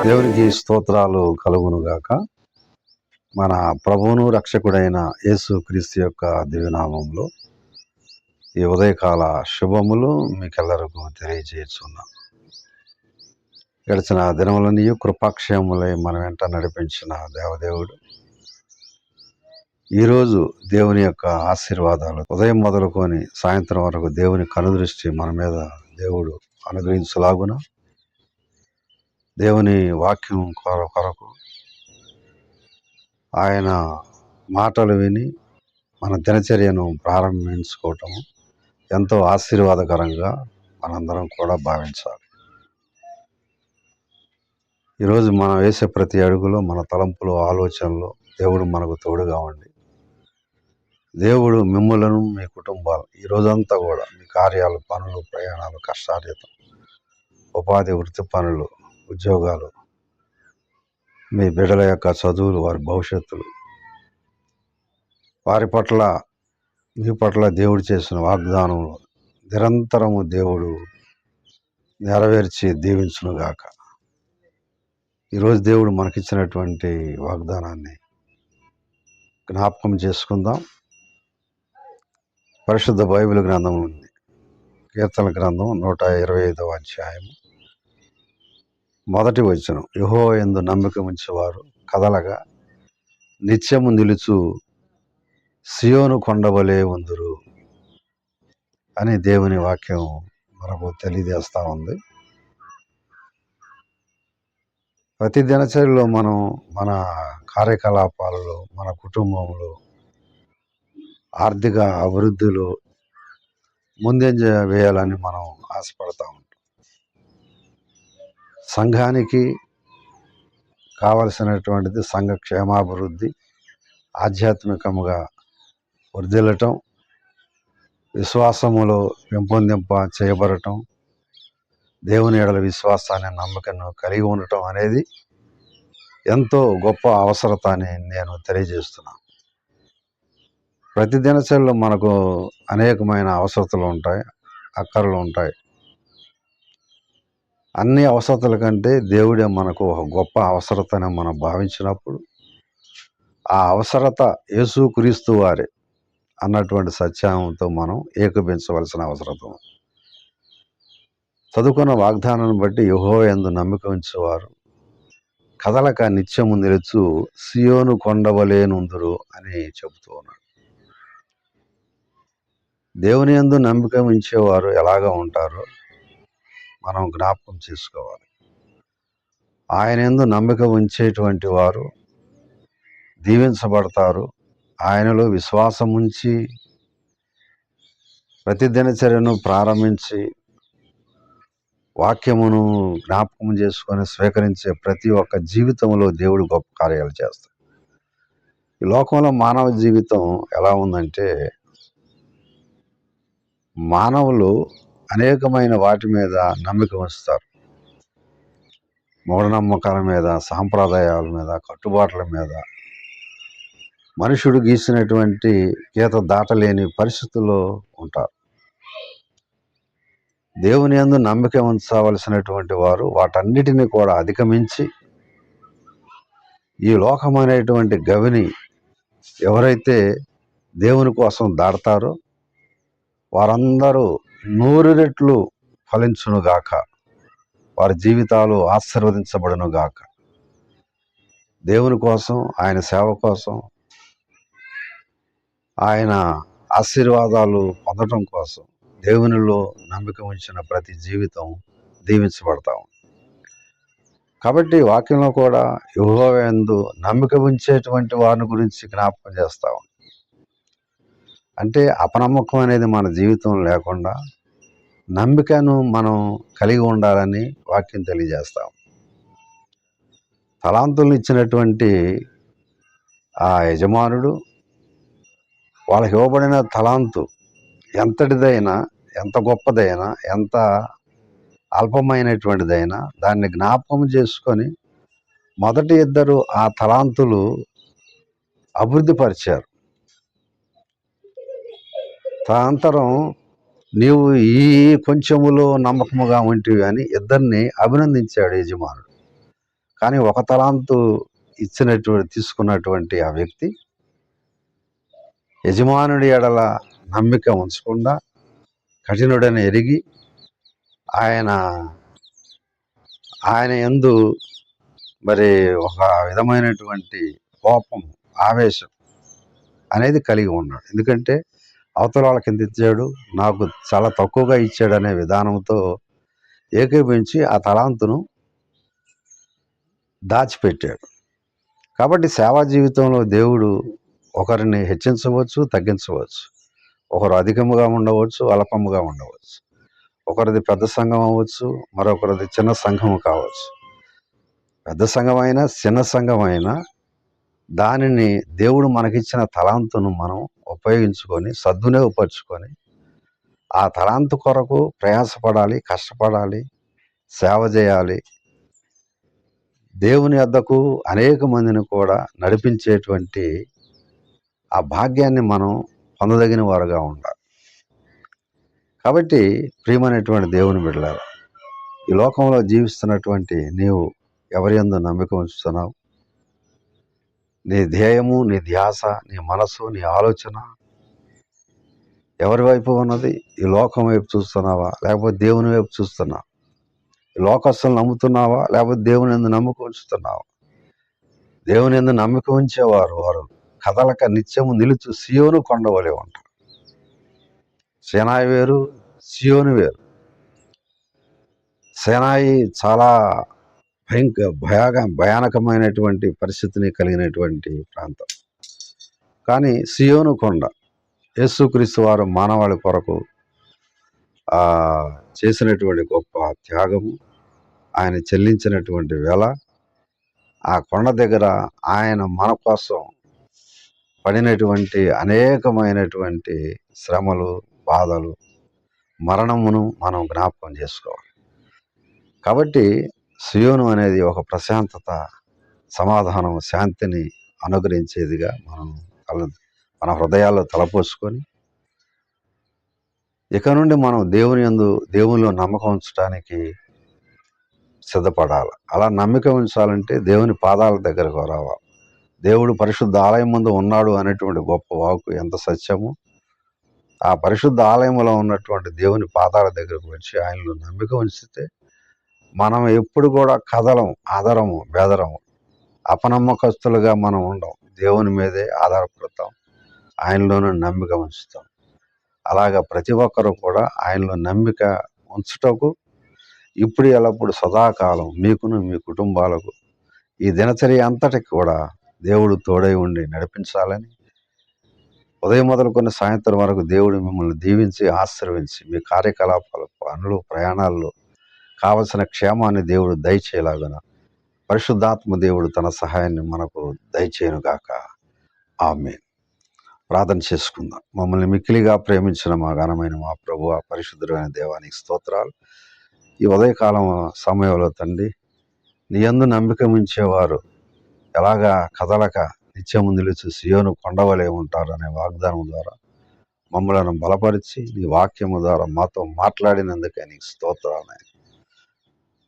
దేవునికి స్తోత్రాలు కలుగునుగాక. మన ప్రభువును రక్షకుడైన యేసు క్రీస్తు యొక్క దివ్యనామంలో ఈ ఉదయకాల శుభములు మీకెల్లరకు తెలియజేస్తున్నాం. గడిచిన దినములన్నీ కృపాక్షేములై మన వెంట నడిపించిన దేవదేవుడు ఈరోజు దేవుని యొక్క ఆశీర్వాదాలు ఉదయం మొదలుకొని సాయంత్రం వరకు దేవుని కనుదృష్టి మన మీద దేవుడు అనుగ్రహించలాగున దేవుని వాక్యం కొరకు ఆయన మాటలు విని మన దినచర్యను ప్రారంభించుకోవటం ఎంతో ఆశీర్వాదకరంగా మనందరం కూడా భావించాలి. ఈరోజు మనం వేసే ప్రతి అడుగులో మన తలంపులు ఆలోచనలు దేవుడు మనకు తోడుగా ఉండి దేవుడు మిమ్మలను మీ కుటుంబాలు ఈ రోజంతా కూడా మీ కార్యాలు, పనులు, ప్రయాణాలు, కష్టార్జితం, ఉపాధి, వృత్తి పనులు, ఉద్యోగాలు, మీ బిడ్డల యొక్క చదువులు, వారి భవిష్యత్తులు, వారి పట్ల మీ పట్ల దేవుడు చేసిన వాగ్దానములు నిరంతరము దేవుడు నెరవేర్చి దీవించునుగాక. ఈరోజు దేవుడు మనకిచ్చినటువంటి వాగ్దానాన్ని జ్ఞాపకం చేసుకుందాం. పరిశుద్ధ బైబిల్ గ్రంథం ఉంది, కీర్తన గ్రంథం 125వ అధ్యాయం మొదటి వచనం. యెహోవా యందు నమ్మిక ఉంచేవారు కదలగా నిత్యము నిలుచు సియోను కొండవలే ఉందురు అని దేవుని వాక్యం మనకు తెలియజేస్తూ ఉంది. ప్రతి దినచర్యలో మనం మన కార్యకలాపాలలో, మన కుటుంబంలో, ఆర్థిక అభివృద్ధిలో ముందంజ వేయాలని మనం ఆశపడతా ఉంటాం. సంఘానికి కావలసినటువంటిది సంఘ క్షేమాభివృద్ధి, ఆధ్యాత్మికముగా వర్ధిల్లటం, విశ్వాసములో పెంపొందింప చేయబడటం, దేవుని ఎడల విశ్వాసాన్ని, నమ్మకను కలిగి ఉండటం అనేది ఎంతో గొప్ప అవసరత అని నేను తెలియజేస్తున్నాను. ప్రతి దినచర్యలో మనకు అనేకమైన అవసరతలు ఉంటాయి, అక్కర్లు ఉంటాయి. అన్ని అవసరతల కంటే దేవుడే మనకు ఒక గొప్ప అవసరతని మనం భావించినప్పుడు ఆ అవసరత యేసుక్రీస్తు వారే అన్నటువంటి సత్యంతో మనం ఏకీభవించవలసిన అవసరం. చదువుకున్న వాగ్దానాన్ని బట్టి యెహోవా యందు నమ్మిక ఉంచేవారు కదలక నిత్యము నిలుచు సియోను కొండవలేనుందురు అని చెబుతూ ఉన్నాడు. దేవుని యందు నమ్మిక ఉంచేవారు ఎలాగా ఉంటారో మనం జ్ఞాపకం చేసుకోవాలి. ఆయన యందు నమ్మిక ఉంచేటువంటి వారు దీవించబడతారు. ఆయనలో విశ్వాసం ఉంచి ప్రతి దినచర్యను ప్రారంభించి వాక్యమును జ్ఞాపకం చేసుకొని స్వీకరించే ప్రతి ఒక్క జీవితంలో దేవుడు గొప్ప కార్యాలు చేస్తాడు. ఈ లోకంలో మానవ జీవితం ఎలా ఉందంటే, మానవులు అనేకమైన వాటి మీద నమ్మిక ఉంచుతారు. మూఢనమ్మకాల మీద, సాంప్రదాయాల మీద, కట్టుబాట్ల మీద మనుషుడు గీసినటువంటి గీత దాటలేని పరిస్థితుల్లో ఉంటారు. దేవుని యందు నమ్మిక ఉంచవలసినటువంటి వారు వాటన్నిటిని కూడా అధిగమించి ఈ లోకం అనేటువంటి గవిని ఎవరైతే దేవుని కోసం దాడతారో వారందరూ 100 రెట్లు ఫలించునుగాక, వారి జీవితాలు ఆశీర్వదించబడునుగాక. దేవుని కోసం, ఆయన సేవ కోసం, ఆయన ఆశీర్వాదాలు పొందటం కోసం దేవునిలో నమ్మిక ఉంచిన ప్రతి జీవితం దీవించబడతాం. కాబట్టి వాక్యంలో కూడా యెహోవా యందు నమ్మిక ఉంచేటువంటి వారిని గురించి జ్ఞాపకం చేస్తాం. అంటే అపనమ్మకం అనేది మన జీవితం లేకుండా నమ్మికను మనం కలిగి ఉండాలని వాక్యం తెలియజేస్తాం. తలాంతులను ఇచ్చినటువంటి ఆ యజమానుడు వాళ్ళకి ఇవ్వబడిన తలాంతు ఎంతటిదైనా, ఎంత గొప్పదైనా, ఎంత అల్పమైనటువంటిదైనా దాన్ని జ్ఞాపకం చేసుకొని మొదటి 2 ఆ తలాంతులు అభివృద్ధి పరిచారు. తదనంతరం నీవు ఈ కొంచెములో నమ్మకముగా ఉంటివి అని 2 అభినందించాడు యజమానుడు. కానీ ఒక తలాంతు తీసుకున్నటువంటి ఆ వ్యక్తి యజమానుడి ఎడల నమ్మిక ఉంచకుండా కఠినుడని ఎరిగి ఆయన ఆయన యందు మరి ఒక విధమైనటువంటి కోపం, ఆవేశం అనేది కలిగి ఉన్నాడు. ఎందుకంటే అవతల వాళ్ళకి ఎంత ఇచ్చాడు, నాకు చాలా తక్కువగా ఇచ్చాడు అనే విధానంతో ఏకీభవించి ఆ తలాంతును దాచిపెట్టాడు. కాబట్టి సేవా జీవితంలో దేవుడు ఒకరిని హెచ్చించవచ్చు, తగ్గించవచ్చు. ఒకరు అధికముగా ఉండవచ్చు, అల్పముగా ఉండవచ్చు. ఒకరిది పెద్ద సంఘం అవ్వచ్చు, మరొకరిది చిన్న సంఘం కావచ్చు. పెద్ద సంఘమైనా చిన్న సంఘమైనా దానిని దేవుడు మనకిచ్చిన తలాంతును మనం ఉపయోగించుకొని సద్వినియోగపరుచుకొని ఆ తలాంతు కొరకు ప్రయాసపడాలి, కష్టపడాలి, సేవ చేయాలి. దేవుని వద్దకు అనేక మందిని కూడా నడిపించేటువంటి ఆ భాగ్యాన్ని మనం పొందదగిన వారుగా ఉండాలి. కాబట్టి ప్రియమైనటువంటి దేవుని బిడ్డలారా, ఈ లోకంలో జీవిస్తున్నటువంటి నీవు ఎవరి యందు నమ్మిక ఉంచుతున్నావు? నీ ధ్యేయము, నీ ధ్యాస, నీ మనసు, నీ ఆలోచన ఎవరి వైపు ఉన్నది? ఈ లోకం వైపు చూస్తున్నావా, లేకపోతే దేవుని వైపు చూస్తున్నావా? ఈ లోకస్తులను నమ్ముతున్నావా, లేకపోతే దేవుని యందు నమ్మిక ఉంచుతున్నావా? దేవుని యందు నమ్మిక ఉంచేవారు వారు కదలక నిత్యము నిలుచు సియోను కొండవలే ఉంటారు. సేనాయి వేరు, సియోను వేరు. సేనాయి చాలా భయానకమైనటువంటి పరిస్థితిని కలిగినటువంటి ప్రాంతం. కానీ సియోను కొండ యేసుక్రీస్తు వారు మానవాళి కొరకు చేసినటువంటి గొప్ప త్యాగము, ఆయన చెల్లించినటువంటి వెల, ఆ కొండ దగ్గర ఆయన మన కోసం పడినటువంటి అనేకమైనటువంటి శ్రమలు, బాధలు, మరణమును మనం జ్ఞాపకం చేసుకోవాలి. కాబట్టి సియోను అనేది ఒక ప్రశాంతత, సమాధానం, శాంతిని అనుగ్రహించేదిగా మన హృదయాల్లో తలపోసుకొని ఇక నుండి మనం దేవునిలో నమ్మకం ఉంచడానికి సిద్ధపడాలి. అలా నమ్మిక ఉంచాలంటే దేవుని పాదాల దగ్గరకు రావాలి. దేవుడు పరిశుద్ధ ఆలయం ముందు ఉన్నాడు అనేటువంటి గొప్ప వాక్కు ఎంత సత్యము. ఆ పరిశుద్ధ ఆలయంలో ఉన్నటువంటి దేవుని పాదాల దగ్గరకు వచ్చి ఆయనలో నమ్మిక ఉంచితే మనం ఎప్పుడు కూడా ఆధారము, బెదరము, అపనమ్మకస్తులుగా మనం ఉండం. దేవుని మీదే ఆధారపడతాం, ఆయనలోనూ నమ్మిక ఉంచుతాం. అలాగా ప్రతి ఒక్కరూ కూడా ఆయనలో నమ్మిక ఉంచుటకు ఇప్పుడు ఎల్లప్పుడు సదాకాలం మీకును మీ కుటుంబాలకు ఈ దినచర్య అంతటికి కూడా దేవుడు తోడై ఉండి నడిపించాలని, ఉదయం మొదలుకొని సాయంత్రం వరకు దేవుడు మిమ్మల్ని దీవించి ఆశీర్వదించి మీ కార్యకలాపాలు, పనులు, ప్రయాణాల్లో కావలసిన క్షేమాన్ని దేవుడు దయచేయలాగున పరిశుద్ధాత్మ దేవుడు తన సహాయాన్ని మనకు దయచేయునుగాక. ఆమేన్. ప్రార్థన చేసుకుందాం. మమ్మల్ని మిక్కిలిగా ప్రేమించిన మా ఘనమైన మా ప్రభువా, పరిశుద్ధుడైన దేవానికి స్తోత్రాలు. ఈ ఉదయకాలం సమయంలో తండ్రి, నీ యందు నమ్మిక ఉంచేవారు ఎలాగా కదలక నిత్యము నిలిచి సియోను కొండవలే ఉంటారు అనే వాగ్దానం ద్వారా మమ్మలను బలపరిచి నీ వాక్యము ద్వారా మాతో మాట్లాడినందుకే నీకు స్తోత్రాలు.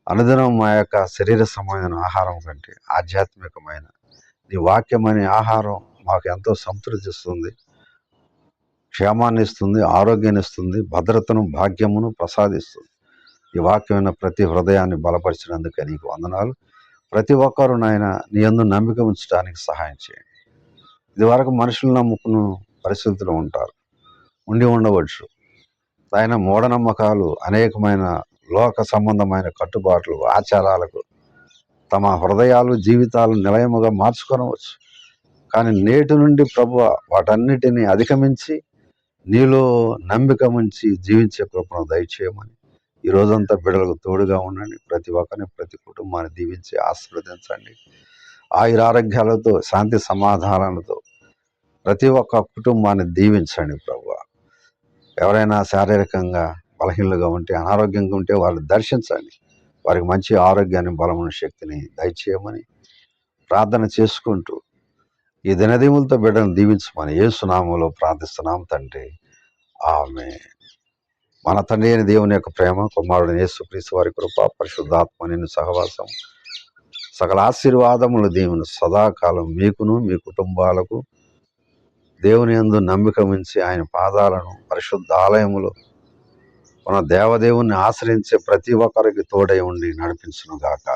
అనుదినం మా యొక్క శరీర సంబంధమైన ఆహారం కంటే ఆధ్యాత్మికమైన నీ వాక్యం అనే ఆహారం మాకు ఎంతో సంతృప్తి ఇస్తుంది, క్షేమాన్ని ఇస్తుంది, ఆరోగ్యాన్ని ఇస్తుంది, భద్రతను, భాగ్యమును ప్రసాదిస్తుంది. ఈ వాక్యమైన ప్రతి హృదయాన్ని బలపరిచినందుకే నీకు వందనాలు. ప్రతి ఒక్కరూ నాయన నీ యందు నమ్మిక ఉంచడానికి సహాయం చేయండి. ఇదివరకు మనుషులు నమ్ముకున్న పరిస్థితులు ఉండవచ్చు. ఆయన మూఢనమ్మకాలు, అనేకమైన లోక సంబంధమైన కట్టుబాట్లు, ఆచారాలకు తమ హృదయాలు, జీవితాలు నిలయముగా మార్చుకొనవచ్చు. కానీ నేటి నుండి ప్రభువ వాటన్నిటినీ అధిగమించి నీలో నమ్మిక ఉంచి జీవించే కృపను దయచేయమని ఈ రోజంతా బిడ్డలకు తోడుగా ఉండండి. ప్రతి ఒక్కరిని, ప్రతి కుటుంబాన్ని దీవించి ఆశీర్వదించండి. ఆయురారోగ్యాలతో, శాంతి సమాధానాలతో ప్రతి ఒక్క కుటుంబాన్ని దీవించండి ప్రభువ. ఎవరైనా శారీరకంగా బలహీనలుగా ఉంటే, అనారోగ్యంగా ఉంటే వాళ్ళు దర్శించండి. వారికి మంచి ఆరోగ్యాన్ని, బలమును, శక్తిని దయచేయమని ప్రార్థన చేసుకుంటూ ఈ దినదీములతో బిడ్డను దీవించమని యేసు నామములో ప్రార్థిస్తున్నాం తండ్రి. ఆమేన్. మన తండ్రి అయిన దేవుని యొక్క ప్రేమ, కుమారుడు యేసుక్రీస్తు వారి కృప, పరిశుద్ధాత్మ నిన్ను సహవాసం సకల ఆశీర్వాదములు దేవుని సదాకాలం మీకును మీ కుటుంబాలకు దేవుని యందు నమ్మిక ఉంచి ఆయన పాదాలను పరిశుద్ధ ఆలయములో మన దేవదేవుని ఆశ్రయించే ప్రతి ఒక్కరికి తోడై ఉండి నడిపించును గాక.